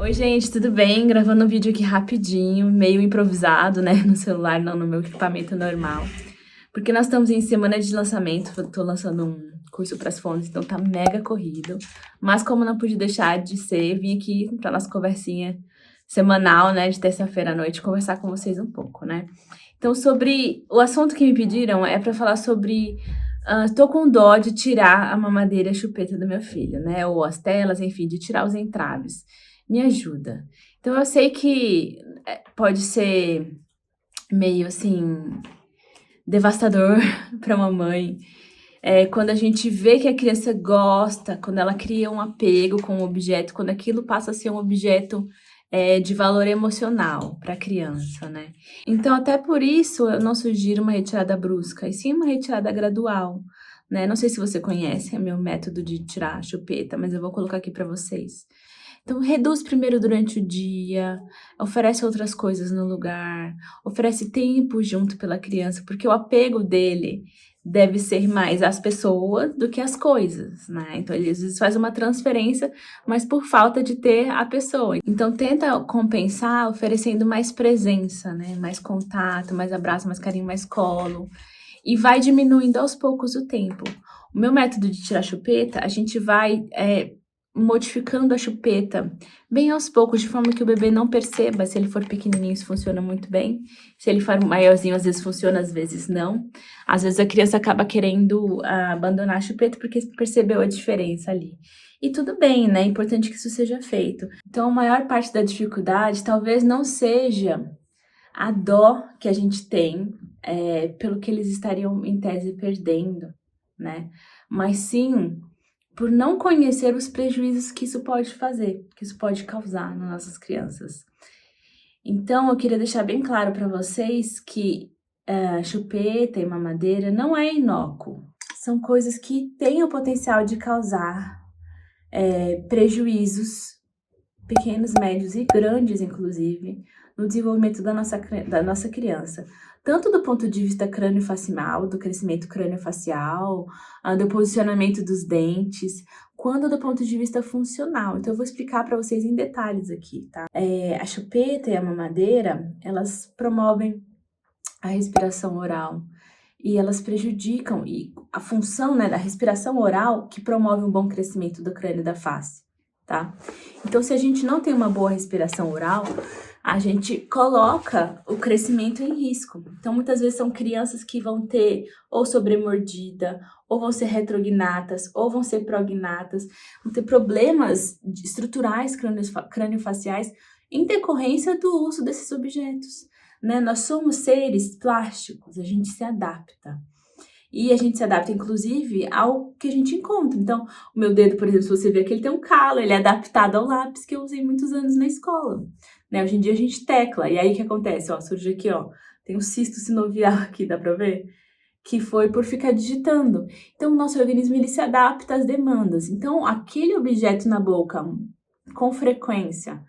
Oi, gente, tudo bem? Gravando um vídeo aqui rapidinho, meio improvisado, né? No celular, não no meu equipamento normal. Porque nós estamos em semana de lançamento, eu tô lançando um curso para as fonos, então tá mega corrido. Mas como não pude deixar de ser, vim aqui pra nossa conversinha semanal, né? De terça-feira à noite, conversar com vocês um pouco, né? Então, sobre o assunto que me pediram é para falar sobre. Tô com dó de tirar a mamadeira e a chupeta do meu filho, né? Ou as telas, enfim, de tirar os entraves. Me ajuda. Então, eu sei que pode ser meio assim devastador para mamãe. Quando a gente vê que a criança gosta, quando ela cria um apego com o objeto, quando aquilo passa a ser um objeto de valor emocional para a criança, né? Então, até por isso, eu não sugiro uma retirada brusca, e sim uma retirada gradual, né? Não sei se você conhece, é meu método de tirar a chupeta, mas eu vou colocar aqui para vocês. Então, reduz primeiro durante o dia, oferece outras coisas no lugar, oferece tempo junto pela criança, porque o apego dele deve ser mais às pessoas do que às coisas, né? Então, ele às vezes faz uma transferência, mas por falta de ter a pessoa. Então, tenta compensar oferecendo mais presença, né? Mais contato, mais abraço, mais carinho, mais colo. E vai diminuindo aos poucos o tempo. O meu método de tirar chupeta, a gente vai modificando a chupeta bem aos poucos, de forma que o bebê não perceba. Se ele for pequenininho, isso funciona muito bem. Se ele for maiorzinho, às vezes funciona, às vezes não. Às vezes a criança acaba querendo abandonar a chupeta porque percebeu a diferença ali. E tudo bem, né? É importante que isso seja feito. Então, a maior parte da dificuldade talvez não seja a dó que a gente tem pelo que eles estariam, em tese, perdendo, né? Mas sim por não conhecer os prejuízos que isso pode fazer, que isso pode causar nas nossas crianças. Então, eu queria deixar bem claro para vocês que chupeta e mamadeira não é inócuo. São coisas que têm o potencial de causar prejuízos, pequenos, médios e grandes, inclusive, no desenvolvimento da nossa criança. Tanto do ponto de vista crâniofacial, do crescimento crâniofacial, do posicionamento dos dentes, quanto do ponto de vista funcional. Então, eu vou explicar para vocês em detalhes aqui, tá? A chupeta e a mamadeira, elas promovem a respiração oral e elas prejudicam a função, né, da respiração oral que promove um bom crescimento do crânio e da face, tá? Então, se a gente não tem uma boa respiração oral, a gente coloca o crescimento em risco. Então, muitas vezes são crianças que vão ter ou sobremordida, ou vão ser retrognatas, ou vão ser prognatas, vão ter problemas estruturais craniofaciais em decorrência do uso desses objetos, né? Nós somos seres plásticos, a gente se adapta. E a gente se adapta, inclusive, ao que a gente encontra. Então, o meu dedo, por exemplo, se você ver aqui, ele tem um calo, ele é adaptado ao lápis que eu usei muitos anos na escola. Né? Hoje em dia a gente tecla, e aí o que acontece? Ó, surge aqui, ó, tem um cisto sinovial aqui, dá pra ver? Que foi por ficar digitando. Então, o nosso organismo, ele se adapta às demandas. Então, aquele objeto na boca, com frequência,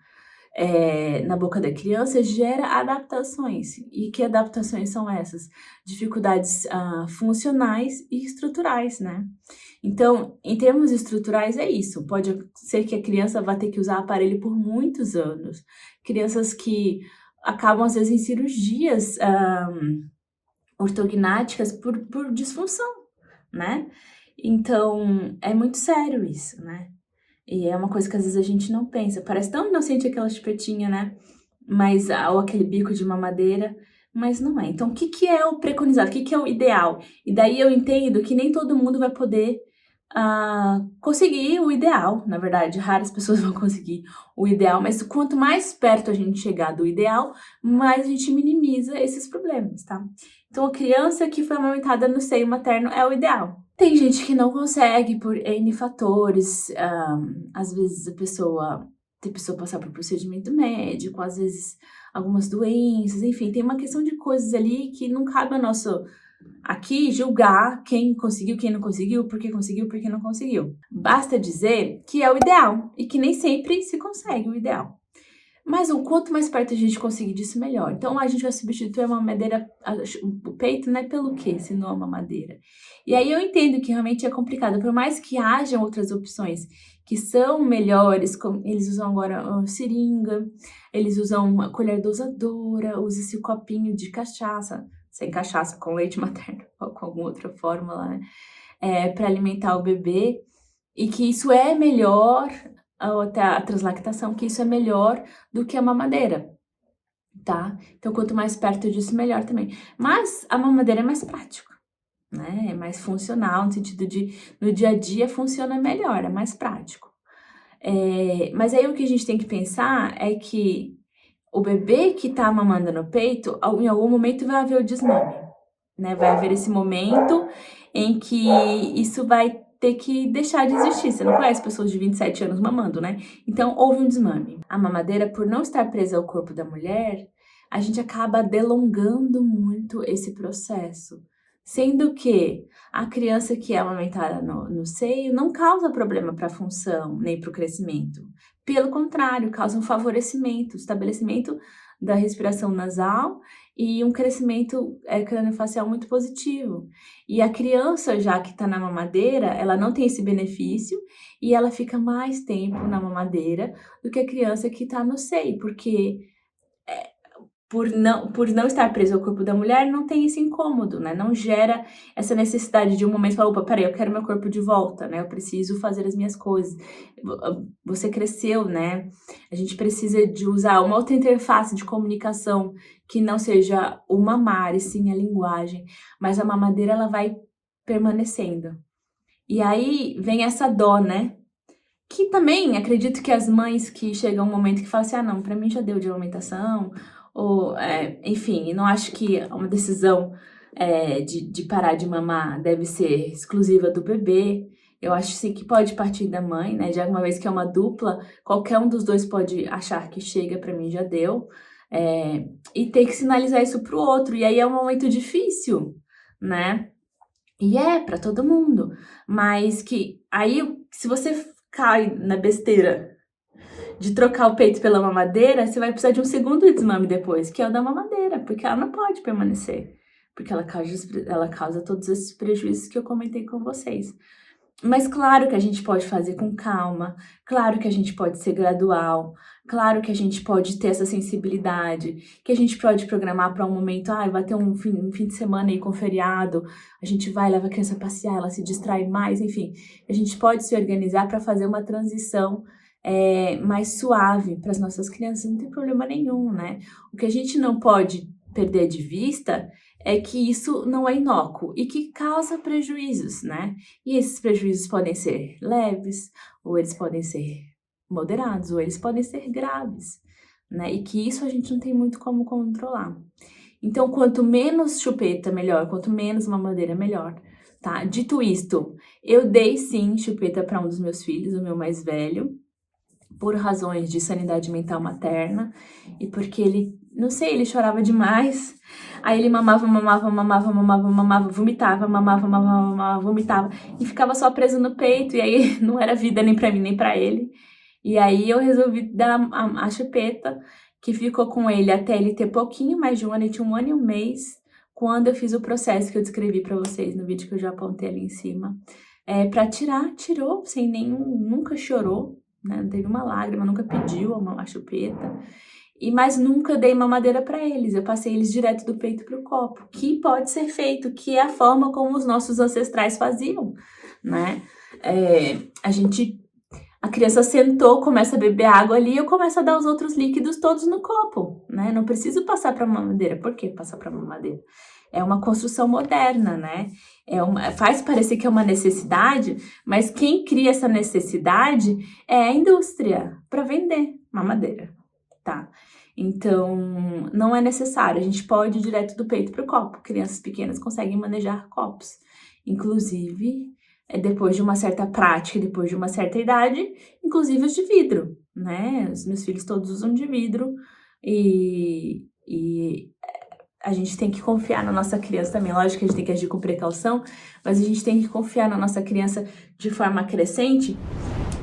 na boca da criança, gera adaptações. E que adaptações são essas? Dificuldades funcionais e estruturais, né? Então, em termos estruturais, é isso. Pode ser que a criança vá ter que usar aparelho por muitos anos. Crianças que acabam, às vezes, em cirurgias ortognáticas por disfunção, né? Então, é muito sério isso, né? E é uma coisa que às vezes a gente não pensa. Parece tão inocente aquela chupetinha, né? Mas, ou aquele bico de mamadeira, mas não é. Então, o que é o preconizado? O que é o ideal? E daí eu entendo que nem todo mundo vai poder conseguir o ideal. Na verdade, raras pessoas vão conseguir o ideal, mas quanto mais perto a gente chegar do ideal, mais a gente minimiza esses problemas, tá? Então, a criança que foi amamentada no seio materno é o ideal. Tem gente que não consegue por N fatores, às vezes a pessoa passar por procedimento médico, às vezes algumas doenças, enfim, tem uma questão de coisas ali que não cabe a nosso aqui julgar quem conseguiu, quem não conseguiu, por que não conseguiu. Basta dizer que é o ideal e que nem sempre se consegue o ideal. Mas o quanto mais perto a gente conseguir disso, melhor. Então, a gente vai substituir a mamadeira, o peito, né? Pelo quê? Se não a mamadeira. E aí eu entendo que realmente é complicado. Por mais que hajam outras opções que são melhores, eles usam agora seringa, eles usam a colher dosadora, usa-se o copinho de cachaça, sem cachaça, com leite materno, ou com alguma outra fórmula, né? Para alimentar o bebê, e que isso é melhor, ou até a translactação, que isso é melhor do que a mamadeira, tá? Então, quanto mais perto disso, melhor também. Mas a mamadeira é mais prático, né? É mais funcional, no sentido de, no dia a dia, funciona melhor, é mais prático. Mas aí o que a gente tem que pensar é que o bebê que tá mamando no peito, em algum momento vai haver o desmame, né? Vai haver esse momento em que isso vai ter que deixar de existir. Você não conhece pessoas de 27 anos mamando, né? Então, houve um desmame. A mamadeira, por não estar presa ao corpo da mulher, a gente acaba delongando muito esse processo. Sendo que a criança que é amamentada no seio não causa problema para a função, nem para o crescimento. Pelo contrário, causa um favorecimento, estabelecimento da respiração nasal e um crescimento craniofacial muito positivo. E a criança, já que está na mamadeira, ela não tem esse benefício e ela fica mais tempo na mamadeira do que a criança que está no seio, porque por não estar preso ao corpo da mulher, não tem esse incômodo, né? Não gera essa necessidade de um momento falar, opa, peraí, eu quero meu corpo de volta, né? Eu preciso fazer as minhas coisas. Você cresceu, né? A gente precisa de usar uma outra interface de comunicação que não seja o mamar, e sim a linguagem. Mas a mamadeira, ela vai permanecendo. E aí vem essa dó, né? Que também acredito que as mães que chegam um momento que falam assim, não, pra mim já deu de amamentação, ou, enfim, não acho que uma decisão de parar de mamar deve ser exclusiva do bebê. Eu acho sim que pode partir da mãe, né? Já uma vez que é uma dupla, qualquer um dos dois pode achar que chega, pra mim já deu, e ter que sinalizar isso pro outro. E aí é um momento difícil, né? E pra todo mundo. Mas que aí, se você cai na besteira de trocar o peito pela mamadeira, você vai precisar de um segundo desmame depois, que é o da mamadeira, porque ela não pode permanecer, porque ela causa todos esses prejuízos que eu comentei com vocês. Mas claro que a gente pode fazer com calma, claro que a gente pode ser gradual, claro que a gente pode ter essa sensibilidade, que a gente pode programar para um momento, vai ter um fim de semana aí com feriado, a gente vai, leva a criança a passear, ela se distrai mais, enfim. A gente pode se organizar para fazer uma transição mais suave para as nossas crianças, não tem problema nenhum, né? O que a gente não pode perder de vista é que isso não é inócuo e que causa prejuízos, né? E esses prejuízos podem ser leves, ou eles podem ser moderados, ou eles podem ser graves, né? E que isso a gente não tem muito como controlar. Então, quanto menos chupeta, melhor. Quanto menos mamadeira, melhor, tá? Dito isto, eu dei sim chupeta para um dos meus filhos, o meu mais velho, por razões de sanidade mental materna e porque ele, não sei, ele chorava demais. Aí ele mamava, vomitava, mamava, vomitava e ficava só preso no peito e aí não era vida nem pra mim nem pra ele. E aí eu resolvi dar a chupeta, que ficou com ele até ele ter pouquinho mais de um ano, ele tinha 1 ano e 1 mês, quando eu fiz o processo que eu descrevi pra vocês no vídeo que eu já apontei ali em cima. Pra tirar, tirou, sem nenhum, nunca chorou, né? Não teve uma lágrima, nunca pediu a chupeta. Mas nunca dei mamadeira para eles, eu passei eles direto do peito para o copo, que pode ser feito, que é a forma como os nossos ancestrais faziam, né? A criança sentou, começa a beber água ali, eu começo a dar os outros líquidos todos no copo, né? Não preciso passar para mamadeira. Por que passar para mamadeira? É uma construção moderna, né? Faz parecer que é uma necessidade, mas quem cria essa necessidade é a indústria para vender mamadeira, tá? Então, não é necessário. A gente pode ir direto do peito para o copo. Crianças pequenas conseguem manejar copos. Inclusive, depois de uma certa prática, depois de uma certa idade, inclusive os de vidro, né? Os meus filhos todos usam de vidro e a gente tem que confiar na nossa criança também. Lógico que a gente tem que agir com precaução, mas a gente tem que confiar na nossa criança de forma crescente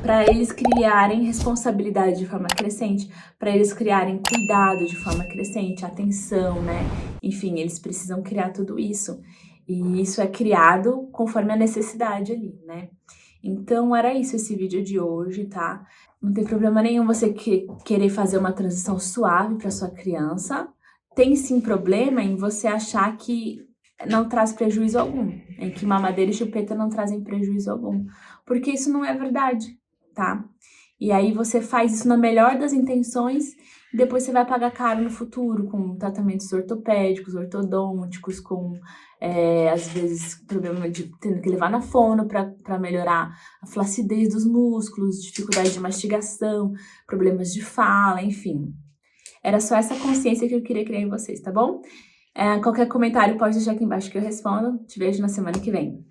para eles criarem responsabilidade de forma crescente, para eles criarem cuidado de forma crescente, atenção, né? Enfim, eles precisam criar tudo isso. E isso é criado conforme a necessidade ali, né? Então, era isso esse vídeo de hoje, tá? Não tem problema nenhum você querer fazer uma transição suave para sua criança. Tem sim problema em você achar que não traz prejuízo algum, em que mamadeira e chupeta não trazem prejuízo algum, porque isso não é verdade, tá? E aí você faz isso na melhor das intenções e depois você vai pagar caro no futuro com tratamentos ortopédicos, ortodônticos, com às vezes problema de tendo que levar na fono para melhorar a flacidez dos músculos, dificuldade de mastigação, problemas de fala, enfim. Era só essa consciência que eu queria criar em vocês, tá bom? Qualquer comentário pode deixar aqui embaixo que eu respondo. Te vejo na semana que vem.